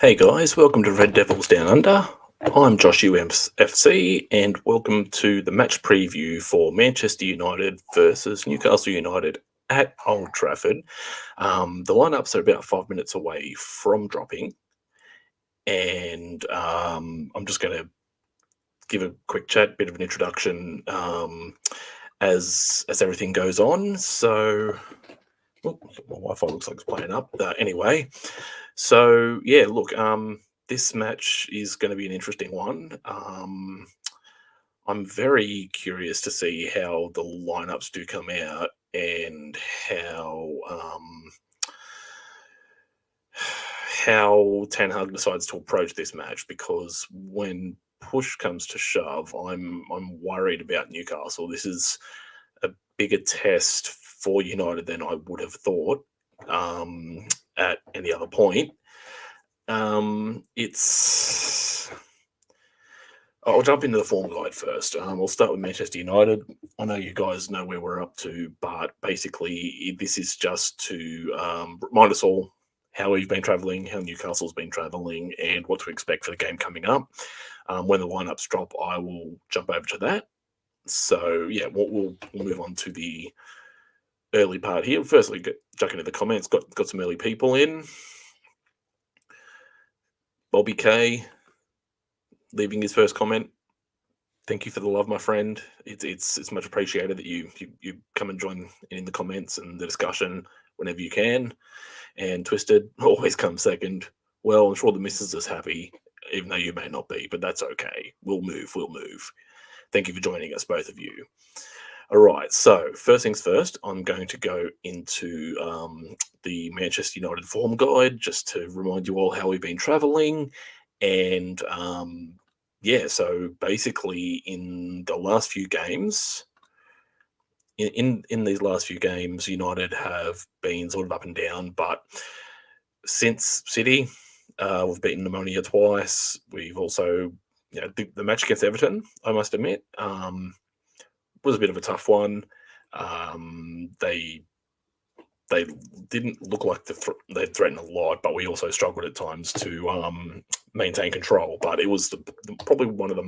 Hey guys, welcome to Red Devils Down Under. I'm JoshMUFC and welcome to the match preview for Manchester United versus Newcastle United at Old Trafford. The lineups are about 5 minutes away from dropping, and I'm just going to give a quick chat, bit of an introduction as everything goes on. So, my Wi-Fi looks like it's playing up. Anyway, so yeah, look, this match is going to be an interesting one. I'm very curious to see how the lineups do come out and how Ten Hag decides to approach this match, because when push comes to shove, I'm worried about Newcastle. This is a bigger test for United than I would have thought at any other point. It's. I'll jump into the form guide first. We'll start with Manchester United. I know you guys know where we're up to, but basically, this is just to remind us all how we've been travelling, how Newcastle's been travelling, and what to expect for the game coming up. When the lineups drop, I will jump over to that. So, yeah, we'll move on to the early part here. Firstly, chuck into the comments. Got some early people in. Bobby K leaving his first comment. Thank you for the love, my friend. It's much appreciated that you come and join in the comments and the discussion whenever you can. And Twisted always comes second. Well, I'm sure the missus is happy, even though you may not be, but that's okay. We'll move. Thank you for joining us, both of you. All right, so first things first, I'm going to go into the Manchester United form guide just to remind you all how we've been travelling. And yeah, so basically in the last few games, in these last few games, United have been sort of up and down, but since City, we've beaten Ammonia twice. We've also, the match against Everton, I must admit, was a bit of a tough one. They didn't look like they threatened a lot, but we also struggled at times to maintain control. But it was probably one of the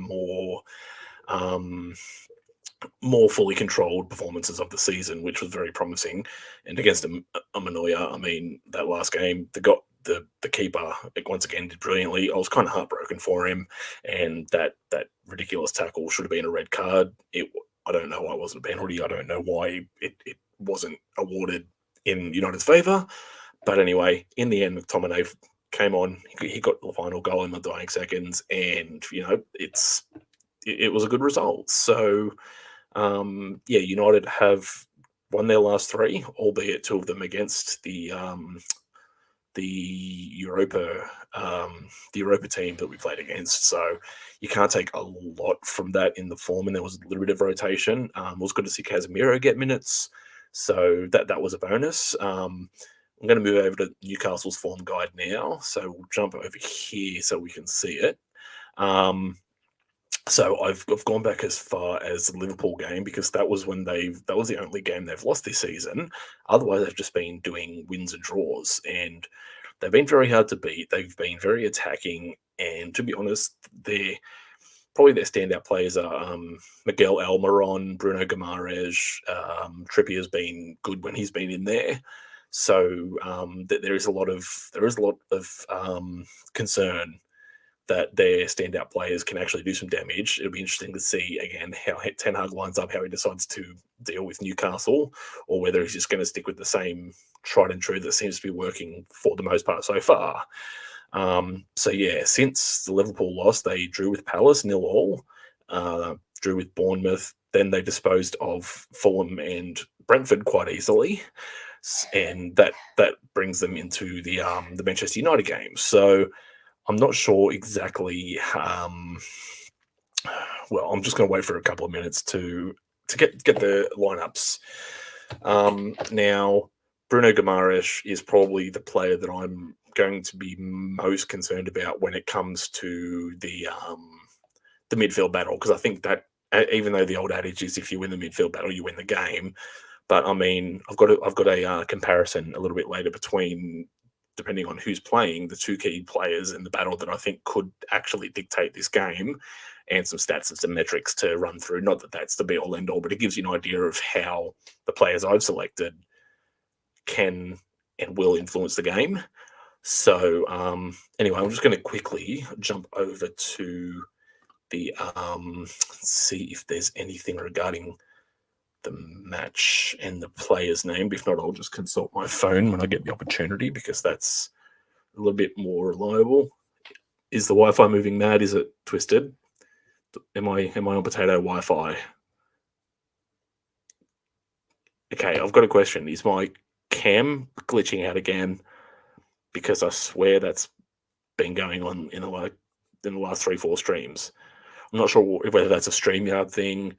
more fully controlled performances of the season, which was very promising. And against Amanoia, I mean, that last game, the keeper once again did brilliantly. I was kind of heartbroken for him, and that ridiculous tackle should have been a red card. I don't know why it wasn't a penalty. I don't know why it wasn't awarded in United's favour. But anyway, in the end, McTominay came on. He got the final goal in the dying seconds, and it was a good result. So yeah, United have won their last three, albeit two of them against the Europa team that we played against. So you can't take a lot from that in the form, and there was a little bit of rotation. It was good to see Casemiro get minutes, so that was a bonus. I'm going to move over to Newcastle's form guide now, so we'll jump over here so we can see it. So I've gone back as far as the Liverpool game, because that was the only game they've lost this season. Otherwise, they've just been doing wins and draws, and they've been very hard to beat. They've been very attacking, and to be honest, probably their standout players are Miguel Almiron, Bruno Guimaraes. Trippier's been good when he's been in there. So there is a lot of concern that their standout players can actually do some damage. It'll be interesting to see, again, how Ten Hag lines up, how he decides to deal with Newcastle, or whether he's just going to stick with the same tried and true that seems to be working for the most part so far. So, yeah, since the Liverpool loss, they drew with Palace 0-0, drew with Bournemouth, then they disposed of Fulham and Brentford quite easily, and that brings them into the Manchester United game. So I'm not sure exactly. Well, I'm just going to wait for a couple of minutes to get the lineups. Now, Bruno Guimaraes is probably the player that I'm going to be most concerned about when it comes to the midfield battle, because I think that, even though the old adage is if you win the midfield battle, you win the game. But I mean, I've got a comparison a little bit later between depending on who's playing, the two key players in the battle that I think could actually dictate this game, and some stats and some metrics to run through. Not that that's the be-all, end-all, but it gives you an idea of how the players I've selected can and will influence the game. So anyway, I'm just going to quickly jump over to the see if there's anything regarding the match and the player's name. If not, I'll just consult my phone when I get the opportunity, because that's a little bit more reliable. Is the Wi-Fi moving mad? Is it twisted? Am I on potato Wi-Fi? Okay, I've got a question. Is my cam glitching out again? Because I swear that's been going on in the last 3-4 streams. I'm not sure whether that's a StreamYard thing.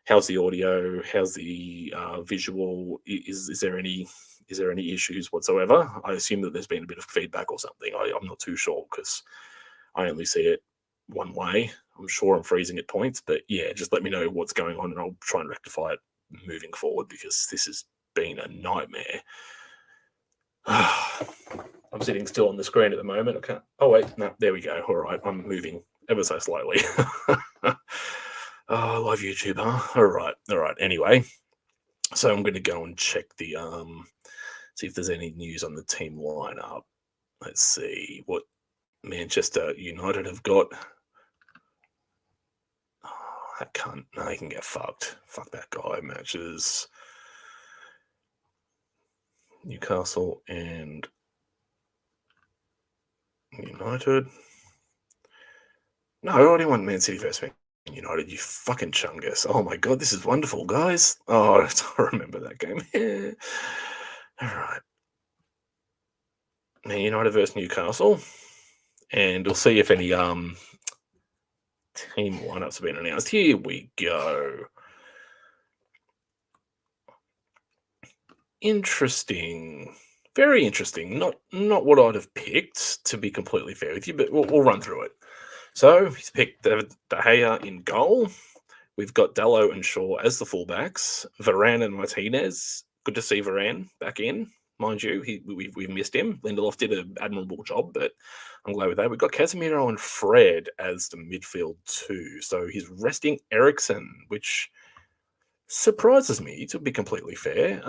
How's the audio? How's the visual? Is there any issues whatsoever? I assume that there's been a bit of feedback or something. I'm not too sure, because I only see it one way. I'm sure I'm freezing at points, but yeah, just let me know what's going on and I'll try and rectify it moving forward, because this has been a nightmare. I'm sitting still on the screen at the moment. I can't. Oh wait, no, there we go. All right, I'm moving ever so slightly. Oh, live YouTube, huh? All right. Anyway, so I'm going to go and check the see if there's any news on the team lineup. Let's see what Manchester United have got. Oh, that cunt. No, he can get fucked. Fuck that guy. Matches Newcastle and United. No, I didn't want Man City versus Man United, you fucking chungus. Oh my god, this is wonderful, guys. Oh, I remember that game. All right. Man United versus Newcastle. And we'll see if any team lineups have been announced. Here we go. Interesting. Very interesting. Not what I'd have picked, to be completely fair with you, but we'll run through it. So he's picked De Gea in goal. We've got Dalot and Shaw as the fullbacks. Varane and Martinez. Good to see Varane back in. Mind you, we've missed him. Lindelof did an admirable job, but I'm glad with that. We've got Casemiro and Fred as the midfield too. So he's resting Eriksen, which surprises me, to be completely fair.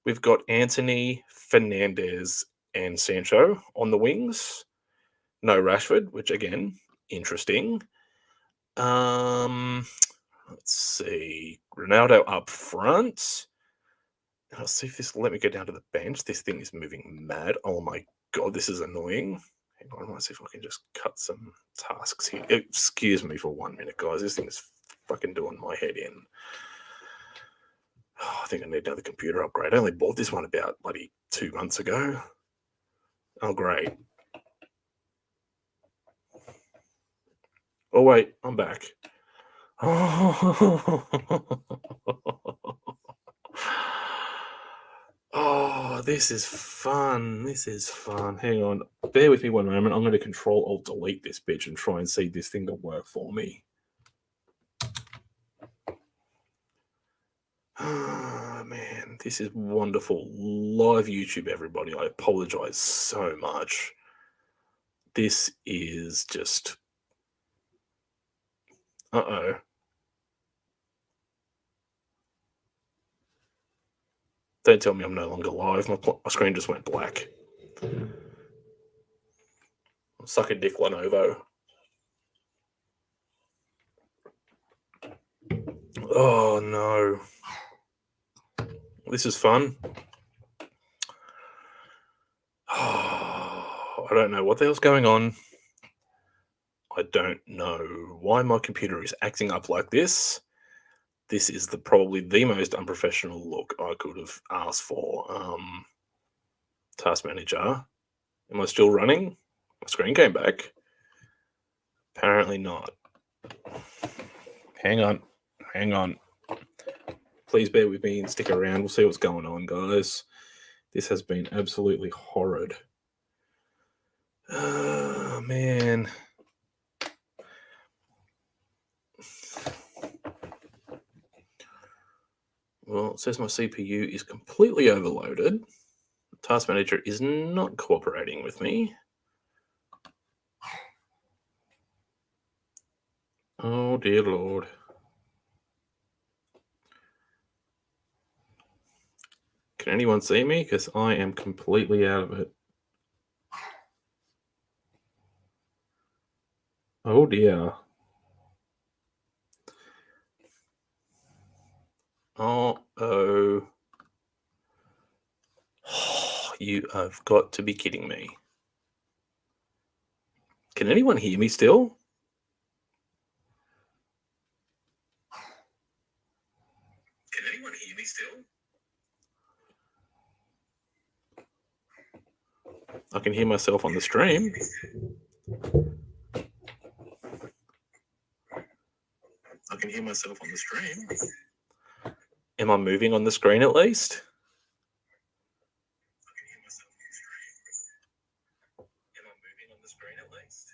We've got Anthony, Fernandes, and Sancho on the wings. No Rashford, which again, interesting. Let's see. Ronaldo up front. I'll see if this will let me go down to the bench. This thing is moving mad. Oh my god, this is annoying. Hang on, I might see if I can just cut some tasks here. Excuse me for 1 minute, guys. This thing is fucking doing my head in. Oh, I think I need another computer upgrade. I only bought this one about bloody 2 months ago. Oh, great. Oh, wait, I'm back. Oh, this is fun. This is fun. Hang on. Bear with me 1 moment. I'm going to Control-Alt-Delete this bitch and try and see this thing to work for me. Oh, man, this is wonderful. Live YouTube, everybody. I apologize so much. This is just... Uh-oh. Don't tell me I'm no longer live. My screen just went black. Suck a dick, Lenovo. Oh, no. This is fun. Oh, I don't know what the hell's going on. I don't know why my computer is acting up like this. This is probably the most unprofessional look I could have asked for. Task manager. Am I still running? My screen came back. Apparently not. Hang on. Please bear with me and stick around. We'll see what's going on, guys. This has been absolutely horrid. Oh, man. Well, it says my CPU is completely overloaded. Task Manager is not cooperating with me. Oh, dear Lord. Can anyone see me? Because I am completely out of it. Oh, dear. Oh. You have got to be kidding me. Can anyone hear me still? Can anyone hear me still? I can hear myself on the stream. I can hear myself on the stream. Am I moving on the screen at least? I can hear myself on the screen. Am I moving on the screen at least?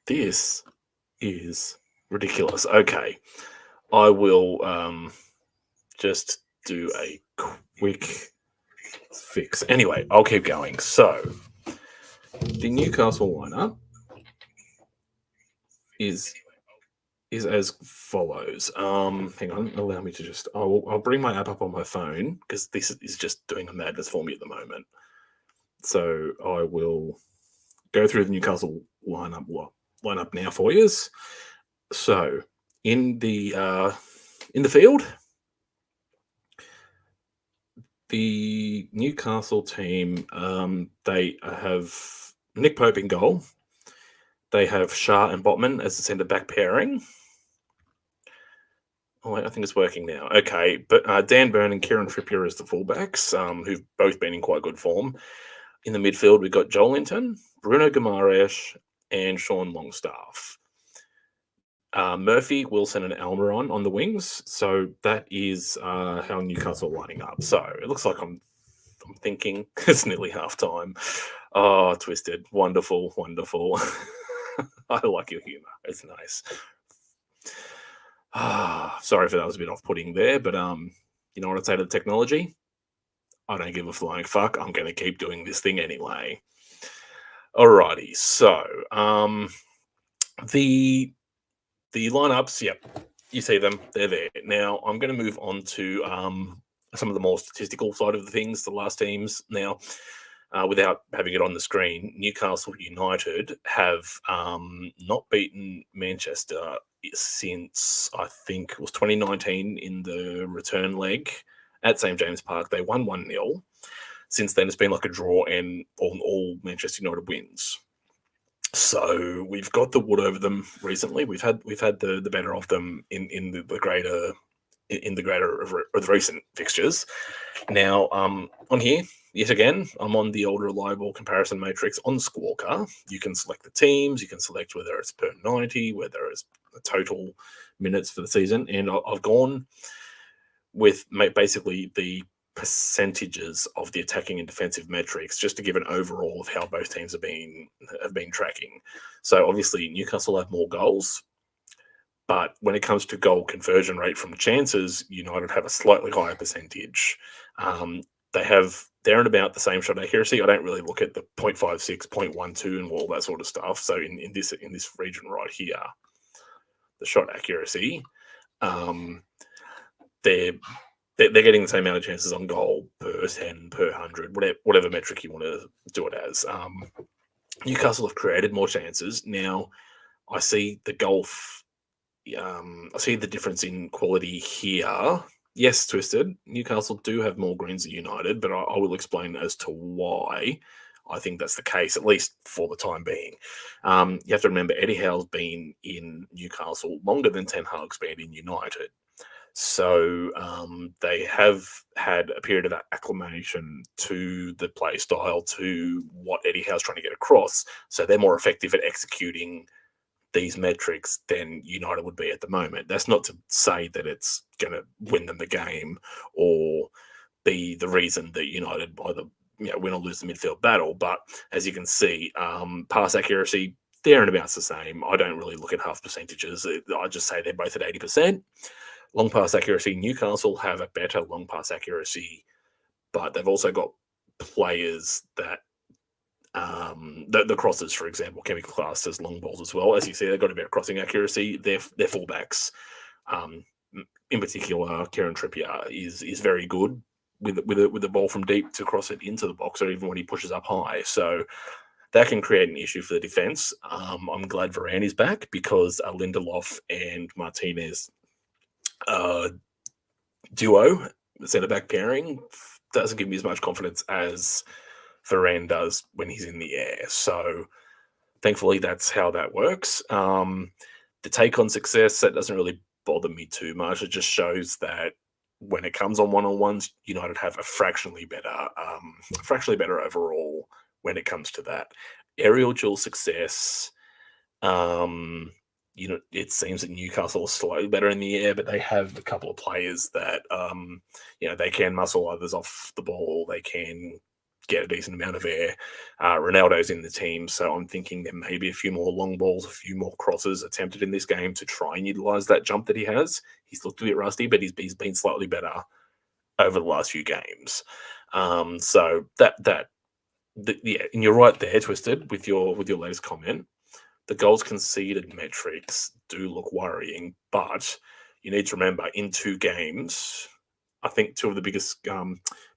This is ridiculous. Okay. I will just do a quick fix. Anyway, I'll keep going. So, the Newcastle lineup is as follows. Hang on, allow me to just. I'll bring my app up on my phone because this is just doing a madness for me at the moment. So I will go through the Newcastle lineup now for you. So in the field, the Newcastle team, they have Nick Pope in goal. They have Shah and Botman as the centre back pairing. Oh, I think it's working now. Okay, but Dan Burn and Kieran Trippier as the fullbacks, who've both been in quite good form. In the midfield, we've got Joelinton, Bruno Guimaraes, and Sean Longstaff. Murphy, Wilson, and Almiron on the wings. So that is how Newcastle are lining up. So it looks like I'm thinking it's nearly half time. Oh, Twisted. Wonderful, wonderful. I like your humour. It's nice. Sorry if that was a bit off-putting there, but you know what I'd say to the technology? I don't give a flying fuck. I'm going to keep doing this thing anyway. Alrighty, so the lineups, yep, you see them, they're there. Now I'm going to move on to some of the more statistical side of the things, the last teams. Now, without having it on the screen, Newcastle United have not beaten Manchester since I think it was 2019 in the return leg at St James Park. They won 1-0. Since then, it's been like a draw and all Manchester United wins. So we've got the wood over them recently. We've had the better of them in the greater of the recent fixtures. Now on here, yet again, I'm on the old reliable comparison matrix on Squawka. You can select the teams, you can select whether it's per 90, whether it's the total minutes for the season, and I've gone with basically the percentages of the attacking and defensive metrics just to give an overall of how both teams have been tracking. So obviously Newcastle have more goals, but when it comes to goal conversion rate from chances, United have a slightly higher percentage. They're in about the same shot accuracy. I don't really look at the 0.56, 0.12 and all that sort of stuff. So in this region right here, the shot accuracy, they're getting the same amount of chances on goal per 10, per 100, whatever metric you want to do it as. Newcastle have created more chances. Now, I see the gulf. I see the difference in quality here. Yes, Twisted. Newcastle do have more greens than United, but I will explain as to why I think that's the case, at least for the time being. You have to remember, Eddie Howe's been in Newcastle longer than Ten Hag's been in United. So they have had a period of acclimation to the play style, to what Eddie Howe's trying to get across. So they're more effective at executing these metrics than United would be at the moment. That's not to say that it's going to win them the game or be the reason that United either win or lose the midfield battle. But as you can see, pass accuracy They're and about the same. I don't really look at half percentages. I just say they're both at 80%. Long pass accuracy, Newcastle have a better long pass accuracy, but they've also got players that the crosses, for example, can be classed as long balls as well. As you see, they've got a better crossing accuracy. Their fullbacks, in particular, Kieran Trippier is very good with the ball from deep to cross it into the box, or even when he pushes up high. So that can create an issue for the defense. I'm glad Varane is back because Lindelof and Martinez duo, centre back pairing, doesn't give me as much confidence as Varane does when he's in the air. So thankfully, that's how that works. The take on success, that doesn't really bother me too much. It just shows that when it comes on one-on-ones, United have a fractionally better overall when it comes to that. Aerial dual success, it seems that Newcastle is slightly better in the air, but they have a couple of players that, they can muscle others off the ball. They can get a decent amount of air. Ronaldo's in the team, so I'm thinking there may be a few more long balls, a few more crosses attempted in this game to try and utilize that jump that he has. He's looked a bit rusty, but he's been slightly better over the last few games. So and you're right there, Twisted, with your latest comment. The goals conceded metrics do look worrying, but you need to remember in 2 games, I think 2 of the biggest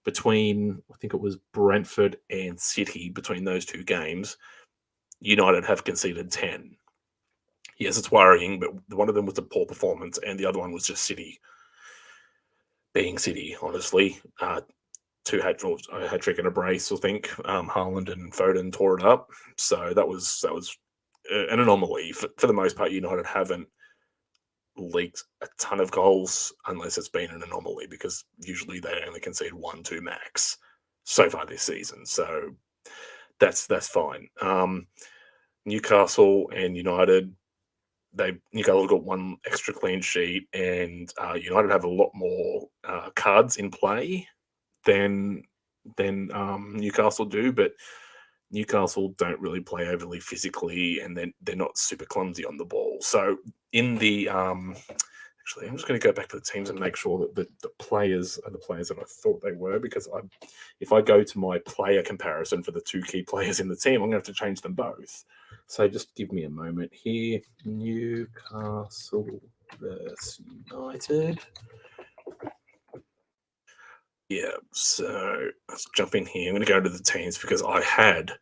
between, I think it was Brentford and City, between those 2 games, United have conceded 10. Yes, it's worrying, but one of them was a poor performance, and the other one was just City being City, honestly. 2 hat trick and a brace, I think. Haaland and Foden tore it up. So that was an anomaly. For the most part, United haven't leaked a ton of goals unless it's been an anomaly, because usually they only concede 1-2 max so far this season. So that's fine. Newcastle and United, Newcastle got 1 extra clean sheet, and United have a lot more cards in play than Newcastle do, but Newcastle don't really play overly physically, and then they're not super clumsy on the ball. So in the actually, I'm just going to go back to the teams and make sure that the players are the players that I thought they were, because if I go to my player comparison for the 2 key players in the team, I'm going to have to change them both. So just give me a moment here. Newcastle versus United. Yeah, so let's jump in here. I'm going to go to the teams because I had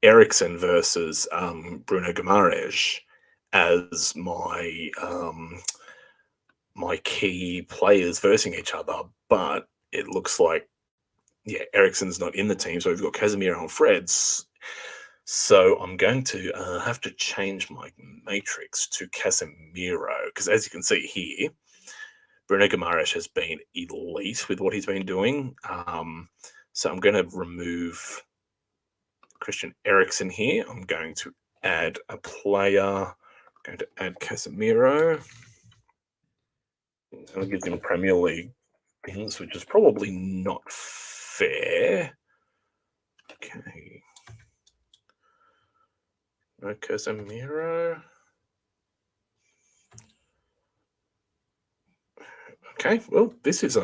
Eriksen versus Bruno Guimaraes as my my key players versing each other, but it looks like Eriksen's not in the team, so we've got Casemiro and Freds. So I'm going to have to change my matrix to Casemiro, because as you can see here, Bruno Guimaraes has been elite with what he's been doing. So I'm going to remove Christian Eriksen here. I'm going to add a player. I'm going to add Casemiro. I'll give him Premier League things, which is probably not fair. Okay. No Casemiro. Okay, well, this is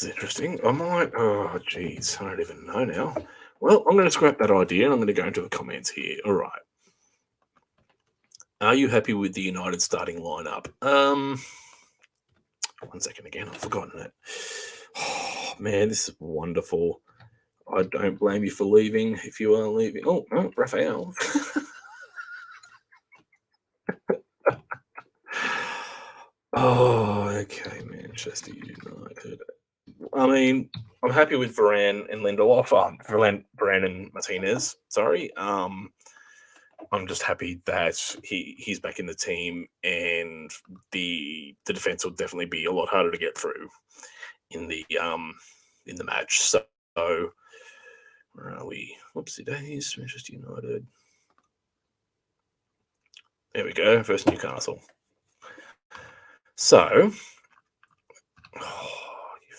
interesting. I might, oh geez, I don't even know now. Well, I'm going to scrap that idea and I'm going to go into the comments here. All right. Are you happy with the United starting lineup? 1 second again, I've forgotten it. Oh, man, this is wonderful. I don't blame you for leaving if you are leaving. Oh, no, Raphael. Oh, okay, Manchester United. I mean, I'm happy with Varane and Lindelof. Varane and Martinez. Sorry. I'm just happy that he's back in the team, and the defense will definitely be a lot harder to get through in the match. So where are we? Whoopsie days, Manchester United. There we go. First Newcastle. So, you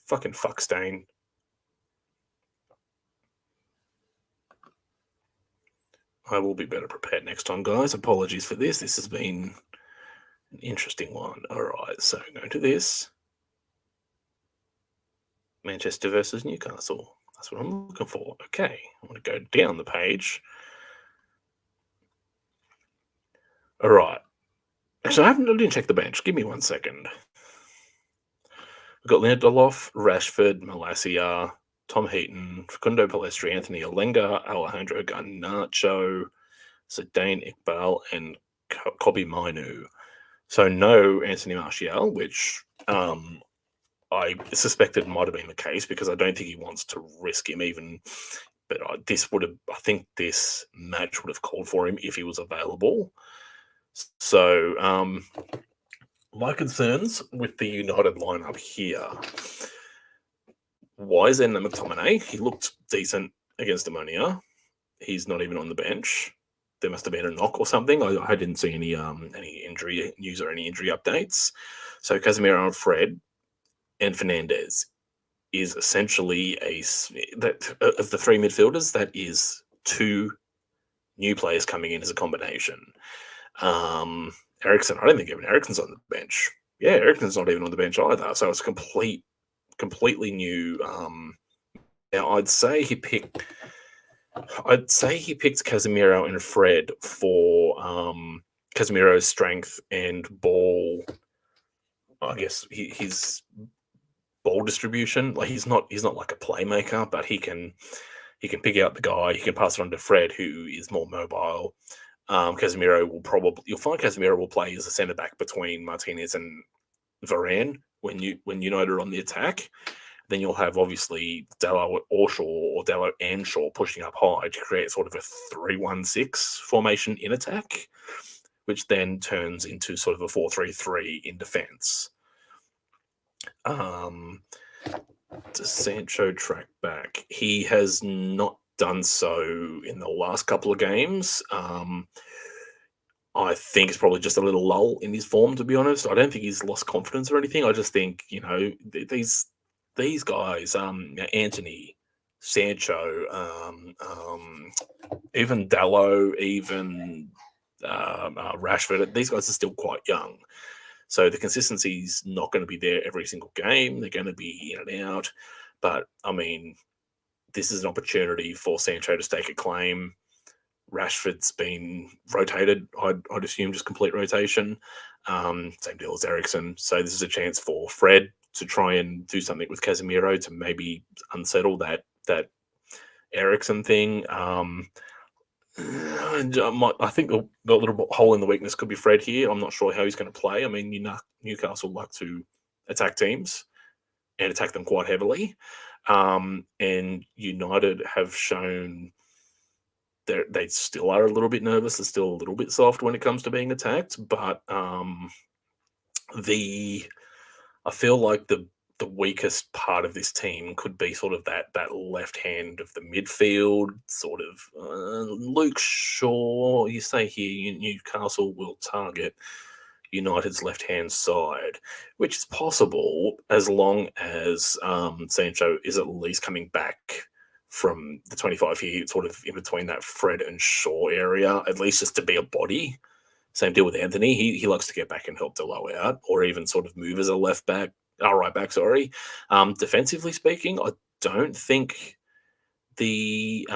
fucking fuck stain. I will be better prepared next time, guys. Apologies for this. This has been an interesting one. All right, so going to this. Manchester versus Newcastle. That's what I'm looking for. Okay, I want to go down the page. All right. Actually, I didn't check the bench. Give me 1 second. We've got Lindelof, Rashford, Malacia, Tom Heaton, Facundo Palestri, Anthony Alenga, Alejandro Garnacho, Zidane Iqbal, and Kobe Mainu. So no Anthony Martial, which I suspected might have been the case because I don't think he wants to risk him even. But I think this match would have called for him if he was available. So my concerns with the United lineup here. Why is there no McTominay? He looked decent against Ammonia. He's not even on the bench. There must have been a knock or something. I didn't see any injury news or any injury updates. So Casemiro and Fred and Fernandes is essentially of the three midfielders, that is two new players coming in as a combination. Eriksen, I don't think even Eriksen's on the bench. Yeah, Eriksen's not even on the bench either. So it's completely new. Now I'd say he picked Casemiro and Fred for Casemiro's strength and ball. I guess his ball distribution. Like he's not like a playmaker, but he can pick out the guy. He can pass it on to Fred, who is more mobile. Casemiro you'll find Casemiro will play as a centre back between Martinez and Varane when United are on the attack. Then you'll have obviously Dalot or Shaw or Dalot and Shaw pushing up high to create sort of a 3-1-6 formation in attack, which then turns into sort of a 4-3-3 in defence. Does Sancho track back? He has not done so in the last couple of games. I think it's probably just a little lull in his form, to be honest. I don't think he's lost confidence or anything. I just think, these guys, Anthony, Sancho, even Dalot, even Rashford, these guys are still quite young. So the consistency's not going to be there every single game. They're going to be in and out. But, I mean, this is an opportunity for Sancho to stake a claim. Rashford's been rotated, I'd assume, just complete rotation. Same deal as Eriksen. So this is a chance for Fred to try and do something with Casemiro to maybe unsettle that Eriksen thing. I think the little hole in the weakness could be Fred here. I'm not sure how he's going to play. I mean, Newcastle like to attack teams and attack them quite heavily. And United have shown they still are a little bit nervous. They're still a little bit soft when it comes to being attacked. But I feel like the weakest part of this team could be sort of that left hand of the midfield, sort of Luke Shaw. You say here Newcastle will target United's left-hand side, which is possible as long as Sancho is at least coming back from the 25 here, sort of in between that Fred and Shaw area, at least just to be a body. Same deal with Anthony. He likes to get back and help Dalot out, or even sort of move as a right back. Sorry. Defensively speaking, I don't think the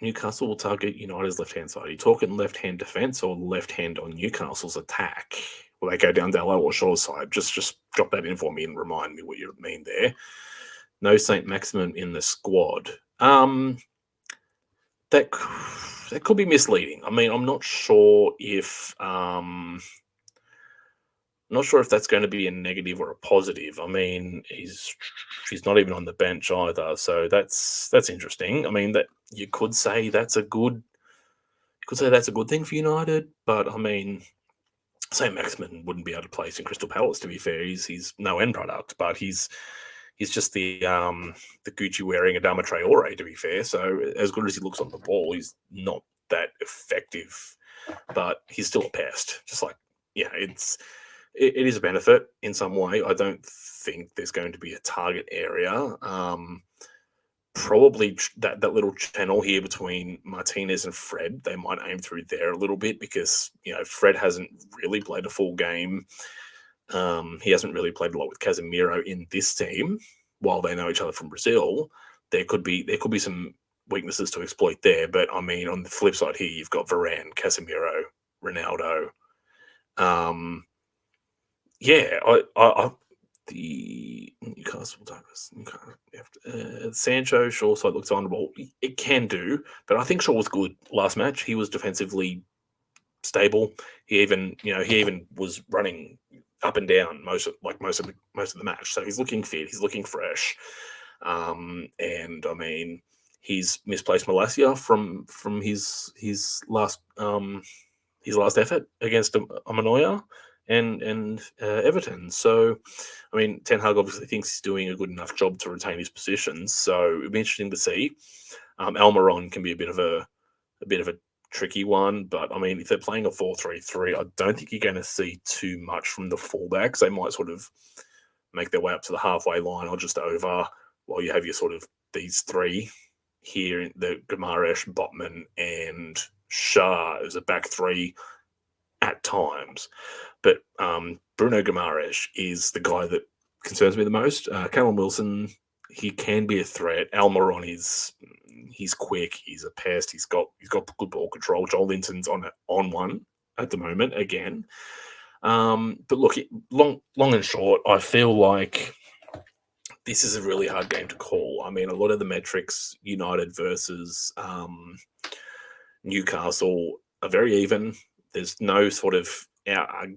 Newcastle will target United's left-hand side. Are you talking left-hand defence or left-hand on Newcastle's attack? Will they go down Dalot or Shaw's side? Just drop that in for me and remind me what you mean there. No St. Maximin in the squad. That could be misleading. I mean, I'm not sure if that's going to be a negative or a positive. I mean, he's not even on the bench either, so that's interesting. I mean, that you could say that's a good thing for United, but I mean, St. Maximin wouldn't be able to place in Crystal Palace. To be fair, he's no end product, but he's just the Gucci wearing Adama Traore. To be fair, so as good as he looks on the ball, he's not that effective, but he's still a pest. Just like it is a benefit in some way. I don't think there's going to be a target area, probably that little channel here between Martinez and Fred, they might aim through there a little bit because, Fred hasn't really played a full game. He hasn't really played a lot with Casemiro in this team. While they know each other from Brazil, there could be some weaknesses to exploit there. But I mean, on the flip side here, you've got Varane, Casemiro, Ronaldo. The Newcastle Douglas, Sancho, Shaw side looks honourable. It can do, but I think Shaw was good last match. He was defensively stable. He even was running up and down most of the match. So he's looking fit. He's looking fresh. And I mean, he's misplaced Malacia from his last effort against Amanoia and Everton. So, I mean, Ten Hag obviously thinks he's doing a good enough job to retain his position. So it'll be interesting to see. Almiron can be a bit of a tricky one, but I mean, if they're playing a 4-3-3, I don't think you're going to see too much from the fullbacks. They might sort of make their way up to the halfway line or just over, while you have your sort of these three here, the Guimaraes, Botman, and Shah as a back three at times. But Bruno Guimaraes is the guy that concerns me the most. Callum Wilson, he can be a threat. Almiron he's quick, he's a pest, he's got good ball control. Joel Linton's on one at the moment again. But look, long and short, I feel like this is a really hard game to call. I mean, a lot of the metrics, United versus Newcastle, are very even. There's no sort of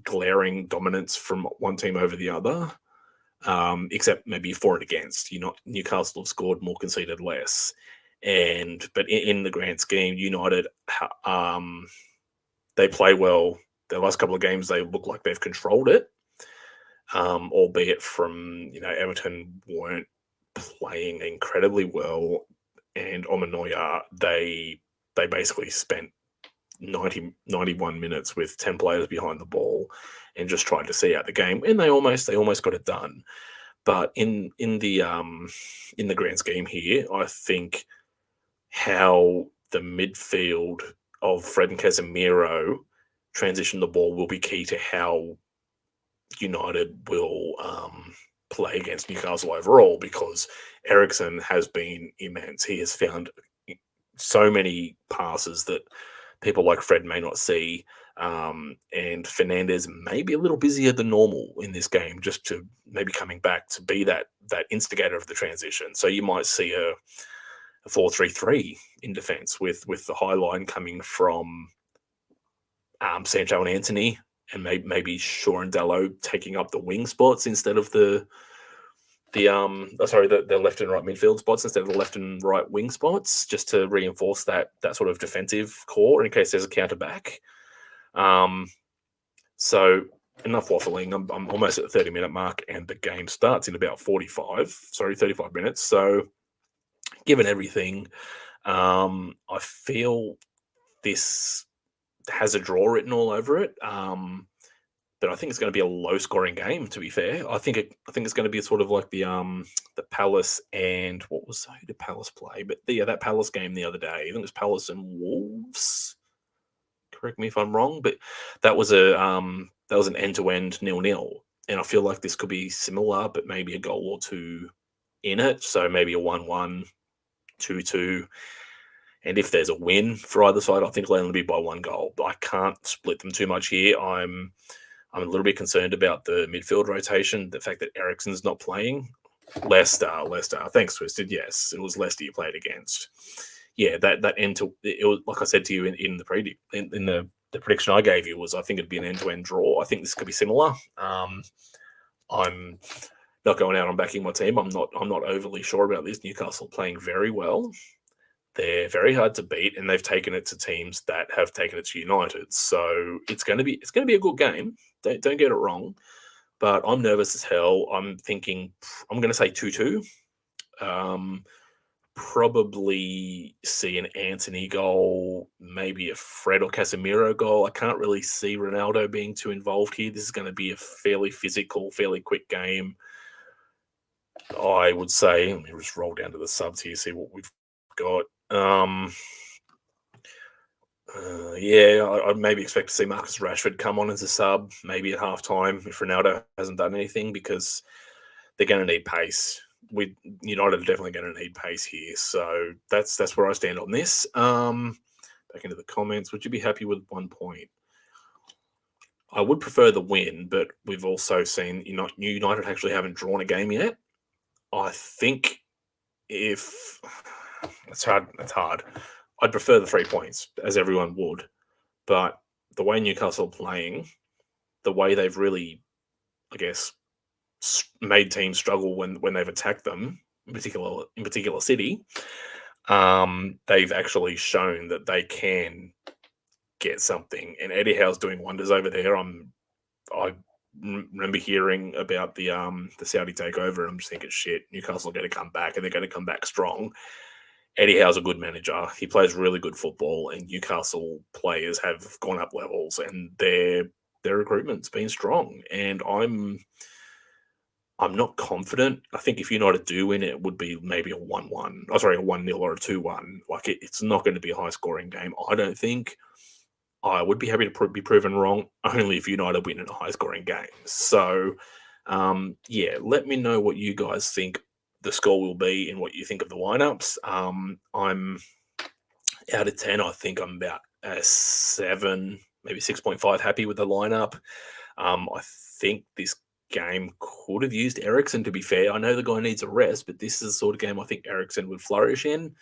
glaring dominance from one team over the other, except maybe for and against. Newcastle have scored more, conceded less. But in the grand scheme, United, they play well. Their last couple of games, they look like they've controlled it, albeit from, Everton weren't playing incredibly well, and Amanoia, they basically spent 91 minutes with 10 players behind the ball and just tried to see out the game, and they almost got it done. But in the grand scheme here, I think how the midfield of Fred and Casemiro transition the ball will be key to how United will play against Newcastle overall, because Eriksen has been immense. He has found so many passes that people like Fred may not see, and Fernandes may be a little busier than normal in this game, just to maybe coming back to be that instigator of the transition. So you might see a 4-3-3 in defence with the high line coming from Sancho and Anthony, and maybe Shaw and Dalot taking up the wing spots instead of the left and right midfield spots instead of the left and right wing spots, just to reinforce that sort of defensive core in case there's a counter back. So enough waffling. I'm almost at the 30-minute mark, and the game starts in about 35 minutes. So given everything, I feel this has a draw written all over it. But I think it's going to be a low-scoring game. To be fair, I think it's going to be sort of like the Palace and who did Palace play? But that Palace game the other day, I think it was Palace and Wolves. Correct me if I'm wrong, but that was an end-to-end 0-0, and I feel like this could be similar, but maybe a goal or two in it. So maybe a 1-1, 2-2. And if there's a win for either side, I think it'll only be by one goal. But I can't split them too much here. I'm a little bit concerned about the midfield rotation, the fact that Eriksen's not playing. Leicester. Thanks, Twisted. Yes, it was Leicester you played against. Yeah, that end to it was, like I said to you in the preview, in the prediction I gave you, was I think it'd be an end-to-end draw. I think this could be similar. I'm not going out on backing my team. I'm not overly sure about this. Newcastle playing very well. They're very hard to beat, and they've taken it to teams that have taken it to United. So it's going to be a good game. Don't get it wrong, but I'm nervous as hell. I'm thinking I'm going to say 2-2. Probably see an Anthony goal, maybe a Fred or Casemiro goal. I can't really see Ronaldo being too involved here. This is going to be a fairly physical, fairly quick game. I would say, let me just roll down to the subs here, see what we've got. Yeah, I'd maybe expect to see Marcus Rashford come on as a sub, maybe at halftime if Ronaldo hasn't done anything, because they're going to need pace. United are definitely going to need pace here, so that's where I stand on this. Back into the comments. Would you be happy with 1 point? I would prefer the win, but we've also seen United actually haven't drawn a game yet. I think if it's hard, I'd prefer the 3 points, as everyone would. But the way Newcastle are playing, the way they've really, I guess, made teams struggle when they've attacked them, in particular City, they've actually shown that they can get something. And Eddie Howe's doing wonders over there. I remember hearing about the Saudi takeover, and I'm just thinking, shit, Newcastle are going to come back, and they're going to come back strong. Eddie Howe's a good manager. He plays really good football, and Newcastle players have gone up levels, and their recruitment's been strong. And I'm not confident. I think if United do win, it would be maybe a 1-1. Oh, sorry, a 1-0 or a 2-1. Like, it's not going to be a high-scoring game, I don't think. I would be happy to be proven wrong only if United win in a high-scoring game. So, yeah, let me know what you guys think the score will be and what you think of the lineups. I'm out of 10. I think I'm about a 7, maybe 6.5 happy with the lineup. I think this game could have used Eriksen, to be fair. I know the guy needs a rest, but this is the sort of game I think Eriksen would flourish in.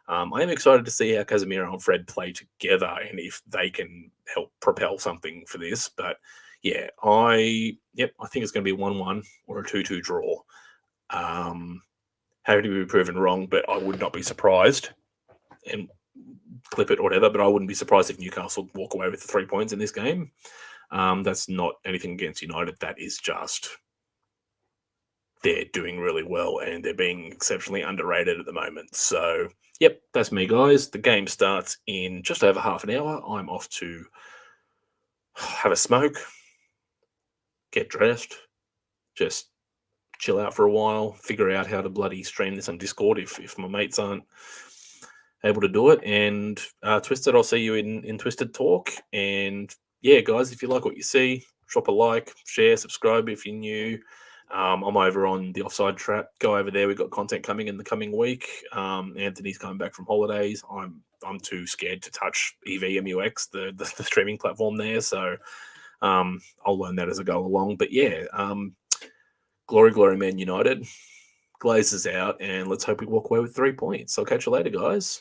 I am excited to see how Casemiro and Fred play together and if they can help propel something for this. But yeah, I think it's going to be a 1-1 or a 2-2 draw. Happy to be proven wrong, but I would not be surprised, and clip it or whatever, but I wouldn't be surprised if Newcastle walk away with the 3 points in this game. That's not anything against United. That is just they're doing really well and they're being exceptionally underrated at the moment. So, yep, that's me, guys. The game starts in just over half an hour. I'm off to have a smoke, get dressed, just chill out for a while, figure out how to bloody stream this on Discord if my mates aren't able to do it. And Twisted, I'll see you in Twisted Talk. And yeah, guys, if you like what you see, drop a like, share, subscribe if you're new. I'm over on the Offside Trap. Go over there. We've got content coming in the coming week. Anthony's coming back from holidays. I'm too scared to touch EVMUX, the streaming platform there. So I'll learn that as I go along. But yeah, glory, glory, Man United. Glazers out, and let's hope we walk away with 3 points. I'll catch you later, guys.